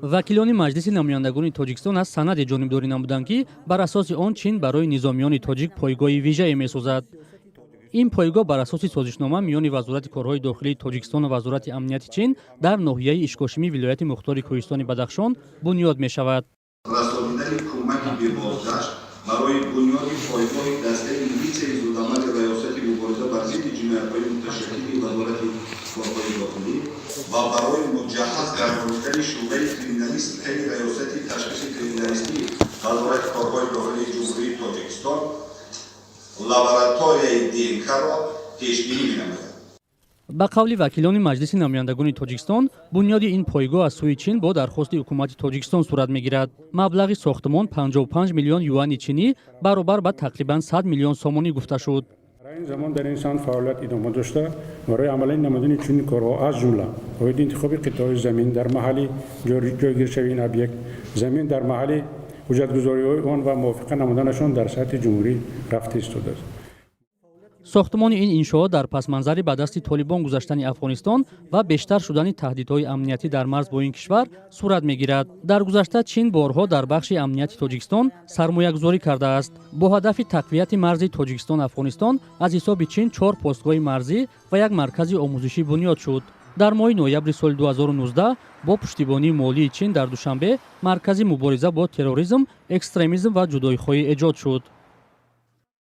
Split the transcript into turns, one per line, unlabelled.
вакилони маҷлиси намояндагони тоҷикистон аз санаде ҷонибдорӣ намуданд ки бар асоси он чин барои низомиёни тоҷик пойгоҳи вижае месозад. ин пойгоҳ бар асоси созишнома миёни вазорати корҳои дохилии тоҷикистон ва вазорати амнияти чин дар ноҳияи ишкошимӣ вилояти мухтори кӯҳистони Бадахшон бунёд мешавад.
расонидани кӯмаки бебоздашт барои бунёди пойгоҳи дастаи милитсияи зудамати раёсати мубориза бар зидди ҷиноятҳои муташаккили вазорати корҳои дохилӣ ва барои муҷаҳҳаз гардонидани шӯъбаи криминалистикаи раёсати ташхиси криминалистии вазорати корҳои дохилии ҷумҳурии Тоҷикистон лабораторияи ДНК-ро пешбинӣ менамояд.
ба қавли вакилони маҷлиси намояндагони тоҷикистон бунёди ин пойгоҳ аз сӯи чин бо дархости ҳукумати тоҷикистон сурат мегирад. маблағи сохтмон 55 миллион юани чинӣ баробар ба тақрибан 100 миллион сомонӣ гуфта шуд.
برای این زمان در این سمت فعالیت ادامه داشته برای عملی نمودن چنین کارها از جمله باید انتخاب قطعه زمین در محل جایگیر شوی این ابیکت زمین در محل حجتگذاری آن و موافقه نمودنشان در سطح جمهوری رفته ایستاده است.
сохтмони ин иншоот дар пасманзари ба дасти толибон гузаштани афғонистон ва бештар шудани таҳдидҳои амниятӣ дар марз бо ин кишвар сурат мегирад. дар гузашта чин борҳо дар бахши амнияти тоҷикистон сармоягузорӣ кардааст. бо ҳадафи тақвияти марзи тоҷикистон-афғонистон аз ҳисоби чин 4 постгоҳи марзӣ ва як маркази омӯзишӣ бунёд шуд. дар моҳи ноябри соли 2019 бо пуштибонии молии чин дар душанбе маркази мубориза бо терроризм, экстремизм ва ҷудоихоҳӣ эҷод шуд.